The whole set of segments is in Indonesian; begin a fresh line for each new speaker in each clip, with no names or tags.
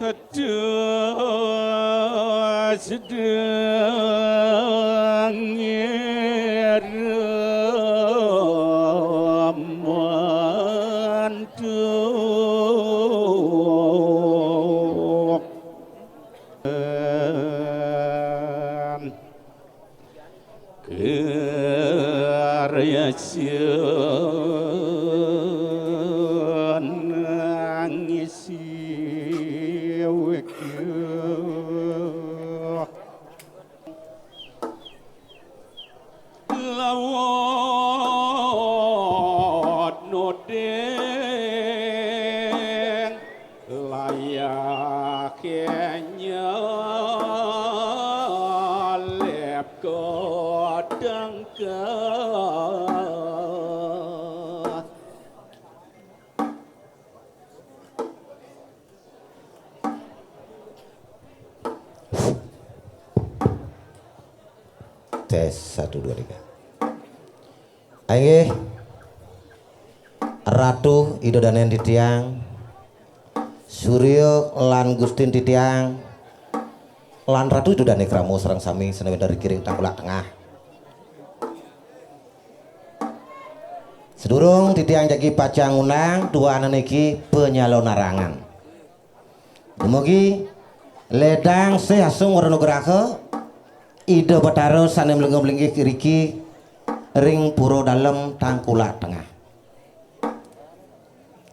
Aduh, sedang ngeremantuh karya nangisi lawat nodeng layaknya lep kodang
tes 1 2 3. Ayo Ratu Idodanen titiang Suryo lan Gustin titiang lan Ratu Idodane kramo sareng sami senawi dari kiring tangkulak tengah sedurung titiang jagi pacang unang dua anak niki penyalon narangan dumugi ledang sehasung warna geraha Ido Bataro sanem lenggong-lenggih kiriki ring puro dalam tangkulak tengah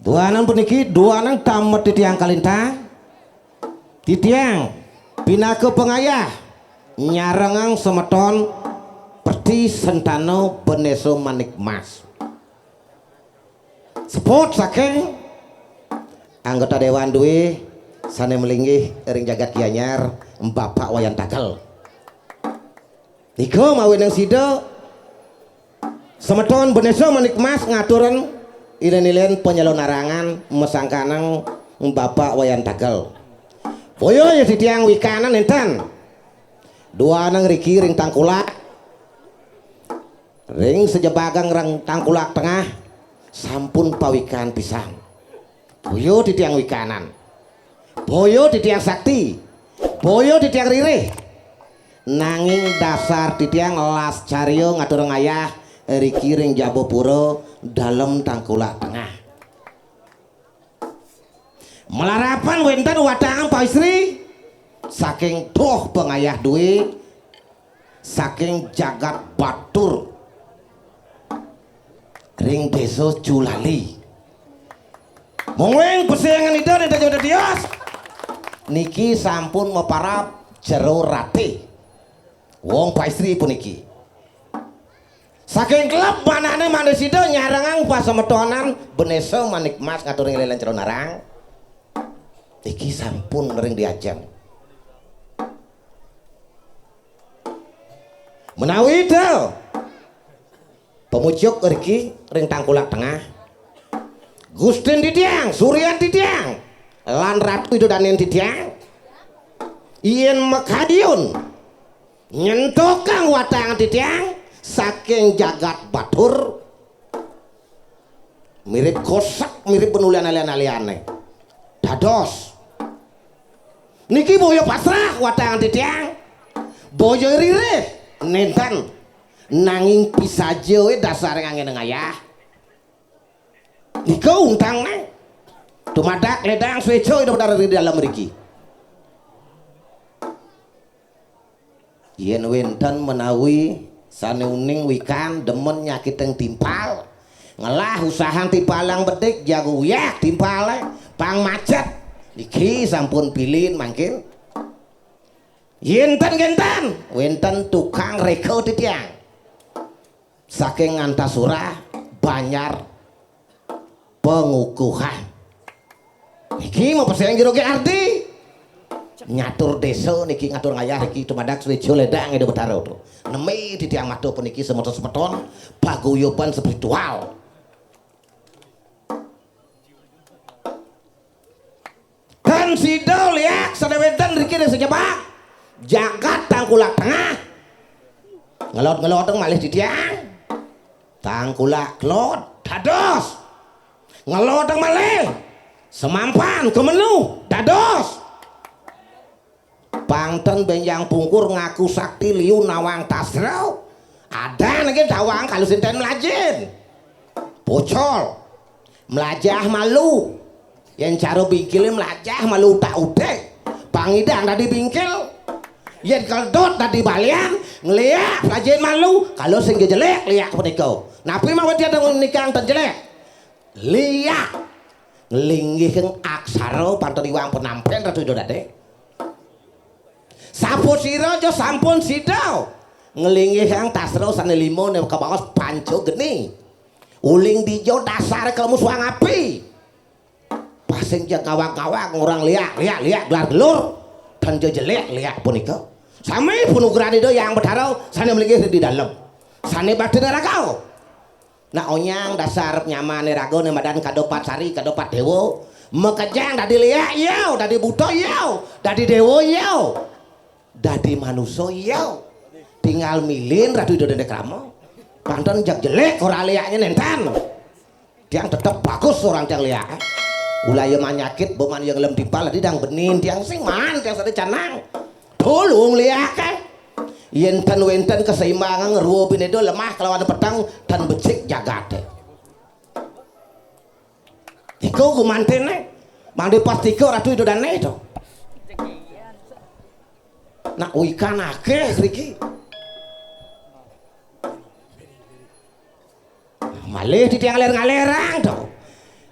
dua anang puniki dua anang tamat titiang kalinta titiang pinaka pengayah nyarengang semeton perti sentano beneso manik mas sepot saking anggota dewan duwe sanem linggih ring jagat kianyar Bapak Wayan Takel Iko mawin yang sido semeton beneso manik mas ngaturan ilen-ilen penyalon narangan mesangkanang Bapak Wayan Takel boyo ya titiang wikanan enten dua nang riki ring tangkulak ring sejebagang ring tangkulak tengah sampun pawikan pisang boyo titiang wikanan boyo titiang sakti boyo titiang ririh nanging dasar titiang las caryo ngatur ngayah riki ring jabo puro dalam tangkulak tengah melarapan wenten wadangan Pak Istri saking doh pengayah duit, saking jagat batur ring desa Julali. Mungkin pesengan itu ada jodoh dios. Niki sampun meparap jero rati. Wong paistri pun niki. Saking klub manane manesido nyarangang pas semetonan beneso manik mas ngatur ngelelan jero narang. Niki sampun ring diajang. Menawi itu pemujuk riki ring Tangkulak Tengah. Gustin Didiang, Suryan Didiang, lan Ratu Idodanen Didiang, yen Mekadiun, nyentokang watang Didiang, saking jagat batur, mirip kosak, mirip penulian alian-aliane, dados, niki boyo pasrah watang Didiang, boyo ririh, nenten, nanging pisaje dasar ngangin ngayah. Nika untang nang tumadak ledang sweco itu dari dalam mriki. Yen wenten menawi sane uning wikan demen nyakit yang timpal ngelah usaha timpalang bedik jago yak timpale pang macet niki sampun pilin mangkin. Yenten gentan wenten tukang reko titiang saking Antasura Banyar pengukuhan niki mau persen kira ke arti nyatur desa niki ngatur ngayah niki tumadak swejo ledang itu betaro tuh nemi di tiang madu peniki semeton-semeton paguyuban spiritual dan sidol ya sadewedan niki desa jebak jagat Tangkulak Tengah ngelot-ngelot malih di tiang Tangkulak Klot dados ngelodang malih semampan kemenu dados Pangten benjang pungkur ngaku sakti liu nawang tasrau ada niki dawang kalau sinten melajin bocol melajah malu yang caro bingkilnya melajah malu tak udah pangidang tadi bingkil yen keldot tadi balian ngeliat melajin malu kalau sing jelek liak peniko napi mau dia ada nikah yang jelek liak linggih aksara pantun iwang penampen Ratu Idodade sapu sira aja sampun sidau ngelinggih yang tasro sane limo nek kebawas panco geni uling dijo dasar kelemu suang api pasing jang kawang-kawang orang liak gelar gelur dan jelek liak punika sami punugrah itu yang berdarau sane melinggih di dalam sane batin rakau. Nah onyang dasar nyaman rago nih madan kadopat sari kadopat dewo mekejang dadi liak yau dadi buto yau dadi dewo yau dadi manusia yau tinggal milin Ratu Idodane Krama panten jak jelek ora liaknya nenten tiang tetep bagus orang tiang liak ulaya manyakit boman yang lem timpal dang benin tiang sing man tiang sate canang tulung liak kan yen wenten keseimbangan ngeruo pinedo lemah kelawan petang dan becik jagate iku kumantene mandi pastiko Ratu Idodane itu nak ikan akeh riki malih di tiang ngalerang tuh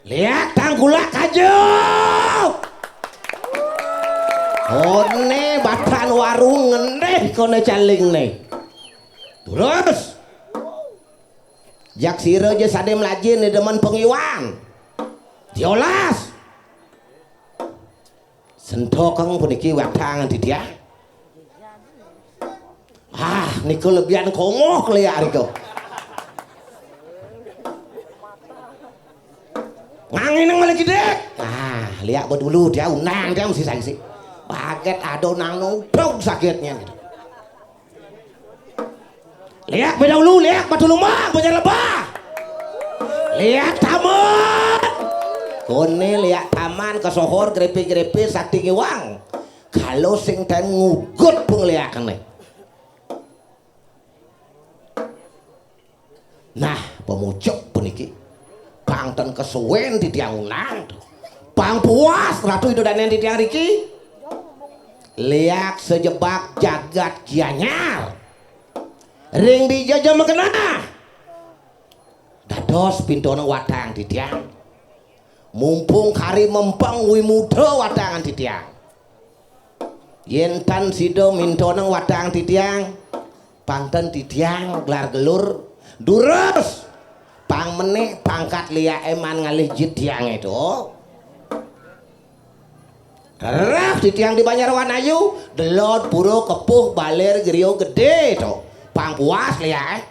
lihat Tangkulak kajuk one batan warung ngendeh kone caling nih terus jak siro aja sade melajin di demen pengiwan diolas sentokeng puniki watangan di dia niku lebihan kongoh liar iku ngangin yang malah gede lihat dulu dia unang dia mesti sanksi paket adonang nungkrong sakitnya gitu. Lihat beda dulu, lihat batu lumah, punya lebah. Lihat taman. Kone lihat taman kesohor grepe-grepe sakti ngiwang. Kalau sing ten ngugut pengliakan nih. Nah, pemucuk puniki. Pangten kesuwen di tiang unang. Pang puas Ratu Idodane di tiang riki. liak sejebak jagat gianyar ring dijajah makena dados pintona wadang ditiang mumpung kari mempeng wi muda wadangan ditiang yen tan sido mintona wadang ditiang pangten ditiang gelar gelur durus pang menik pangkat liak eman ngalih jitiang itu Rah di tiang di Banjarwan ayu, delot puro kepuh baler gerio gede to, pang puas lihat.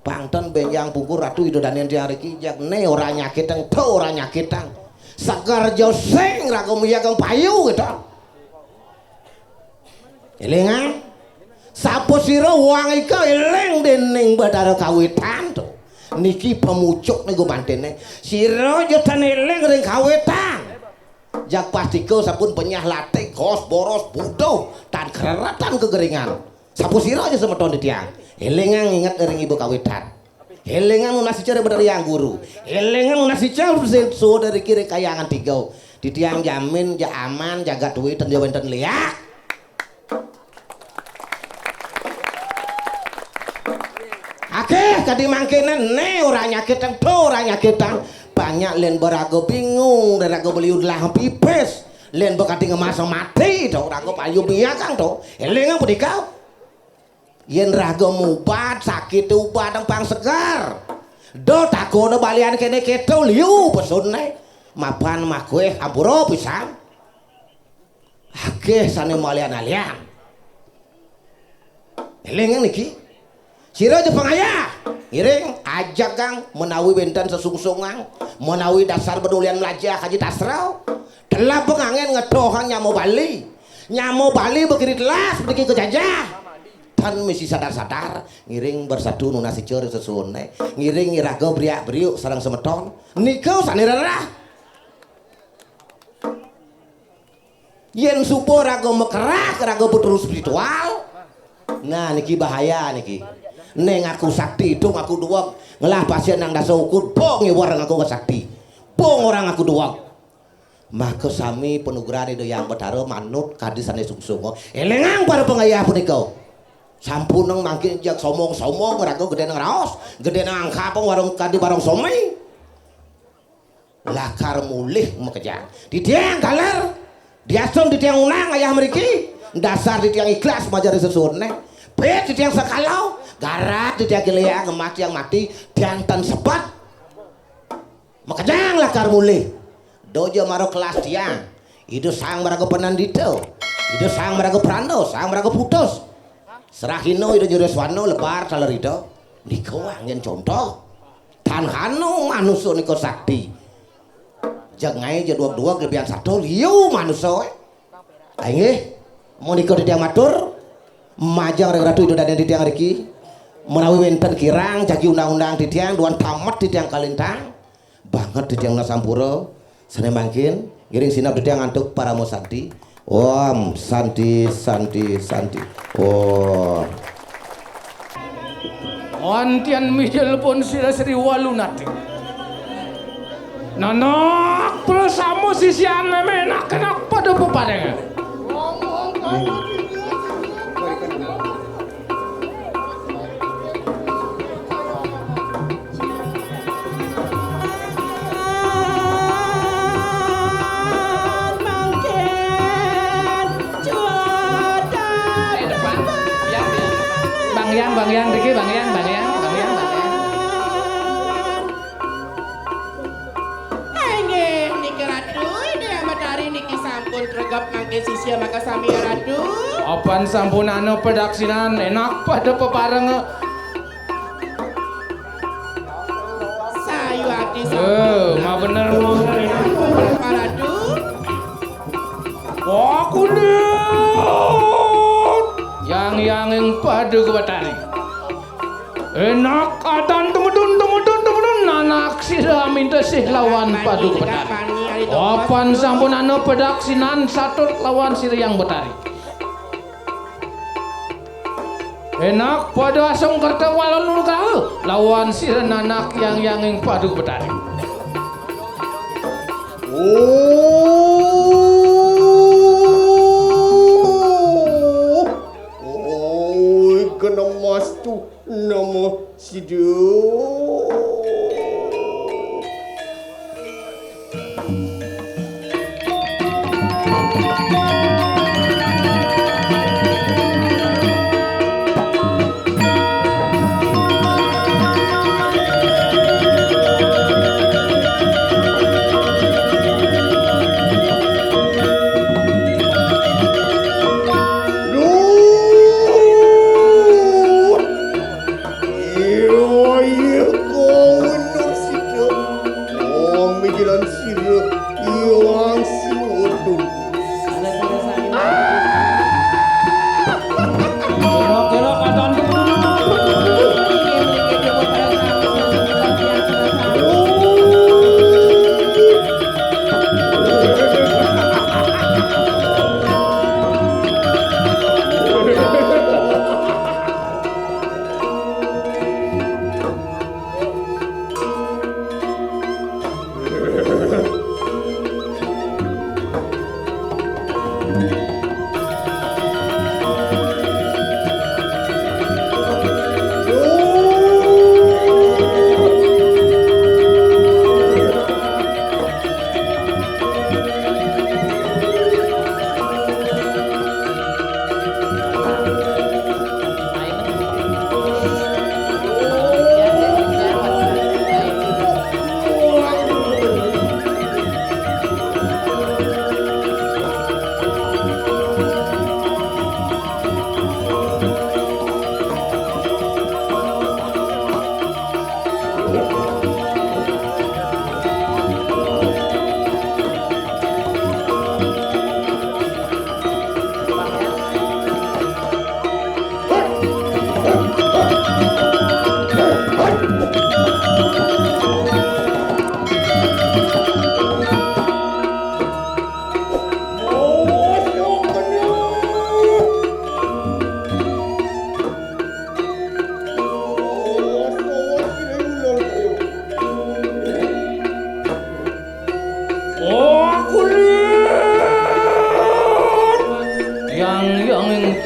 Pangten benjang pungkur ratu itu dan yang diari kijak ne orang nyakitang to orang nyakitang, segar joseng ragu miyagang payu gitu. Elingan, sapo siro wang ika eleng dening badara kawitan to. Niki pemucuk nego mantene sira yo tan eling ring kawetan jak pastiko sampun penyah latih kos boros butuh tan keratan kegeringan sapu sira aja semeton di tiang elingan ingat ring ibu kawetan elingan nasi cara bener yang guru elingan nasi cara so dari kiri kayangan tiga di tiang jamin ja aman jaga duit dan jawa enten liak akeh kadi mangkenen ne ora nyakitang to ora nyakitang banyak len berago bingung berago beli ulah pipes len bekati ngemasang mati to rago payu biakang to elingan pedikau yen rago mubat sakit ubat pang segar do takono balian kene keto liu pesune mapan makwe ampuro pisan akeh sane malian alian elingan niki sira Jepang ayah ngiring ajak kang menawi benten sesungsungan menawi dasar pedulian melajah haji tasrau telah pengangen ngedohan nyamo Bali begini telas begini kejajah tan misi sadar-sadar ngiring bersatu nunasi ceri sesune ngiring ngiraga beriak beriuk sarang semeton nikau sanirarah yen supo raga mekerak raga putus spiritual nah niki bahaya niki neng aku sakti dong aku doang ngelah pasien nang dasa ukur bong orang aku sakti bong orang aku doang maka sami penugrari do yang betaro manut kadisane sungsung elengang para pengayah punika sampun nang mangkin jak somong rago gede nang raos gede nang kapong warung kadi barong somai lakar mulih mekejang di tiang galer diason di tiang ulang ayah mriki dasar di tiang ikhlas majari sesunne bet di tiang sekalau garat di tiang gelia ngemak yang mati diantan sepat makajang lakar mulih dojo maro kelas tiang itu sang marago penandito itu sang marago prando sang marago putus serahino itu jureswano lebar salerido niko angin contoh tan hano manusia niko sakti jangai jadwal-dua kelebihan satu liu manusia ayo mau niko di tiang matur majang ratu itu dan di tiang riki menawi wenten kirang jagi undang-undang di tiang duan tamat di tiang kalintang banget di tiang nasampuro sene mangkin giring sinap di tiang antuk para musabdi om santi oh
antian mijel pun siri walunati nanak bersama sisian menak kenak pada pepadengan Bang Yang Diki Bang Yang
Nggih niki ratu ini matahari niki sampun kregep mangke sisia maka sami ratu
apan sampunane pedaksinan enak pada pepareng
sayu ati sampun
mah bener
Pak ratu
aku yang pada kebatari enak adan tumudun nanak sira minta sih lawan padu kebatari apan sampunane pedaksinan satu lawan sira yang betari enak pada asong kerta walon lawan sira nanak yang padu kebatari
oh
panggilan sira Hyang Singurdu.
Kira-kira kadan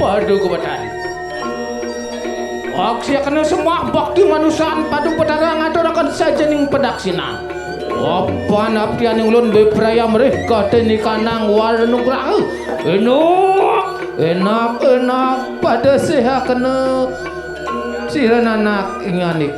Paduka Bathara. Aksi kena semua bakti manusaan Paduka Bathara ngaturaken sajening pedaksina. Apa naptian ulun bepraya mereka tenikanang warnugraha. Enak pada seha kena siran anak inganik.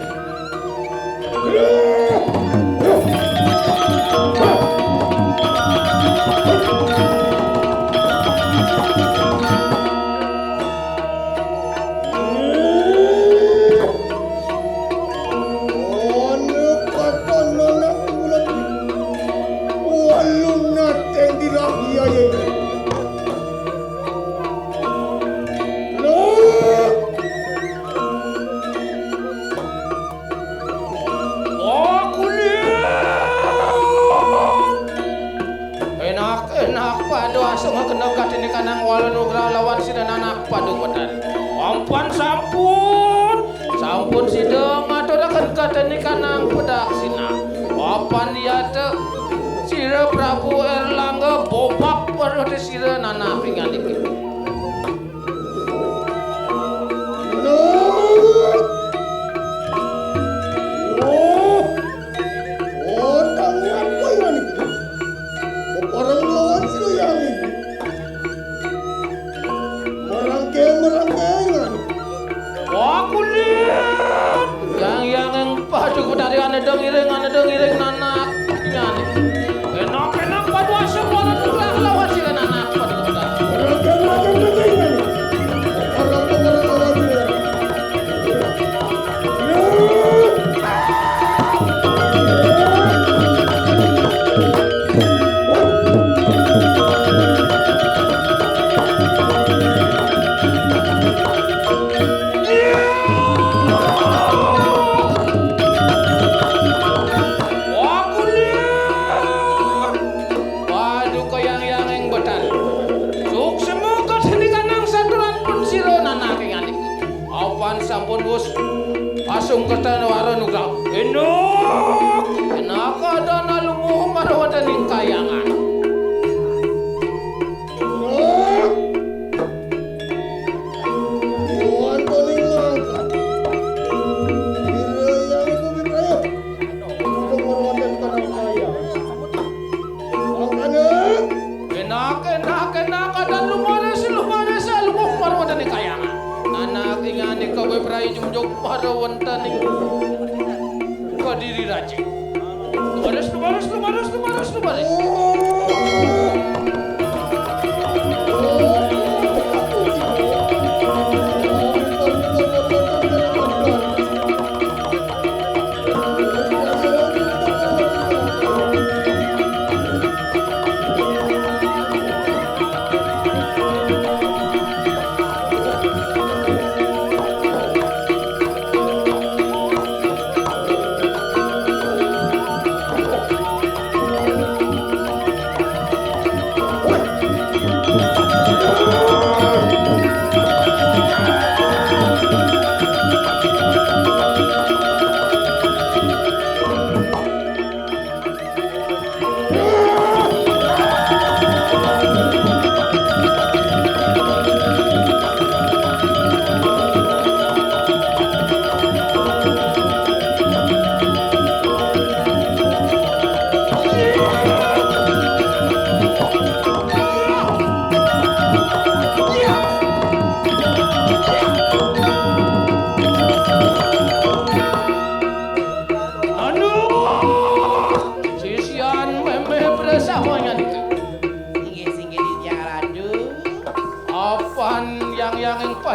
Sampun sidang aturaken katenikanang pedaksina. Papan yate sira Prabu Erlangga bobak perhati sira nanah pinganiki. Anedeng iring nanak nyani. Enak padu asem lawan ulah lawan sira nanak padu udah. Asung kertana waran uga. Enak ada nalumuh marawatan ing kayangan. Enak ada lumares lumuh marawatan ing kayangan. Anak ingane kowe prai jumjuk marawatan ing Kadiri Raja. Lumares.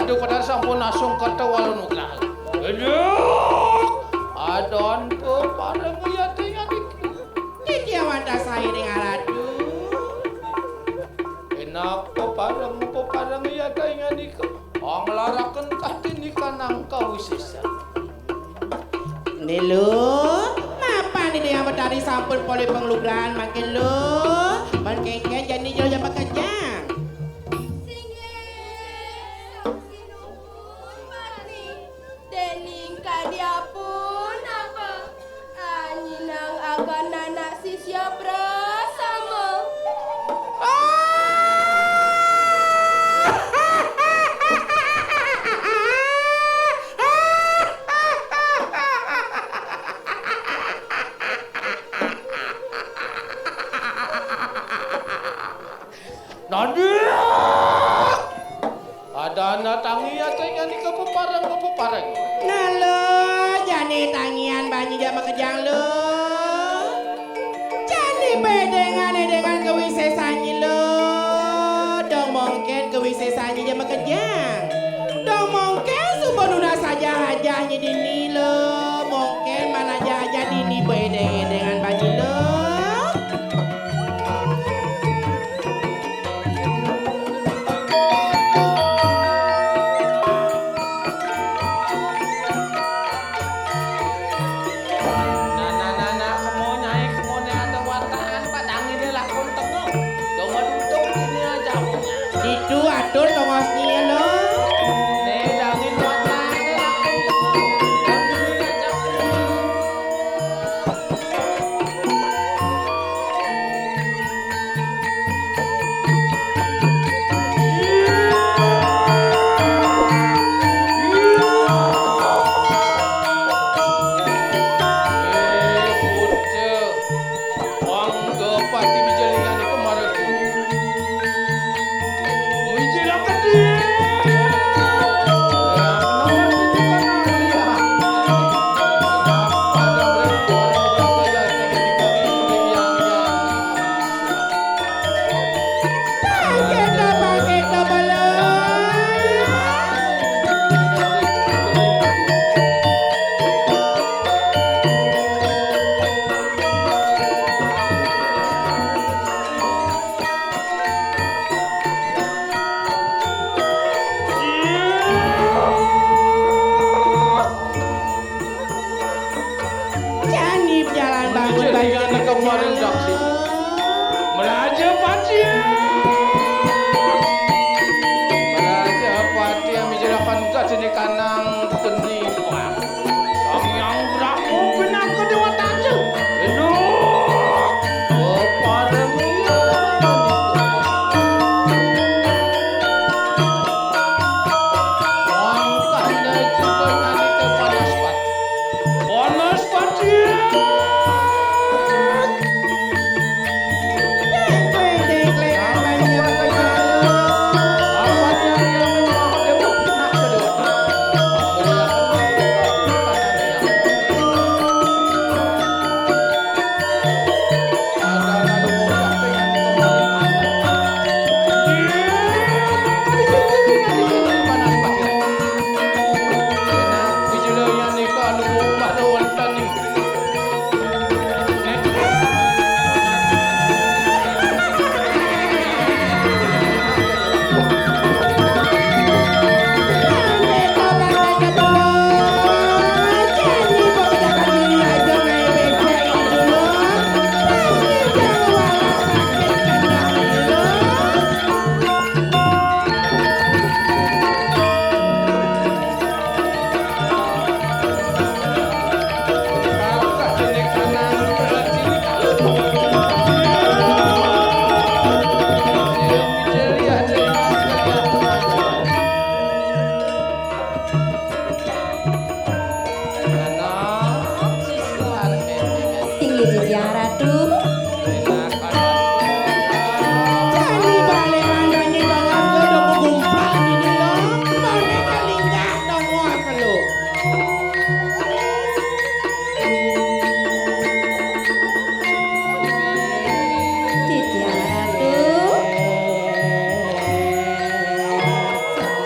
Aduh pada sampun asung kata walun ugrah. Aduh. Adon pepareng ya teh adik.
Iki wanda sae ning aradu.
Enak pepareng ya teh adik. Anglarakeun katini kanang kawisesan.
Nelo, mapan ini yang betari sampun poli penglugrahan makin lo. Makin jadi jo yang bekerja.
Dening kadiapun apa? Anyinang akan anak sisya prasama.
Nadia! Ada anak tangi ya teh yang ke pepareng.
Nalo, jani tangian banyi dia makejang lo. Jani dengan kewisesannya lo. Dong mungkin kewisesannya dia makejang. Dong mungkin sumberuna saja hajahnya dini lo. Mungkin mana aja dini dengan banyi lo. Itu atur tongosnya lo.
Nedangin watane lakon tengok.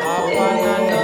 Apa nana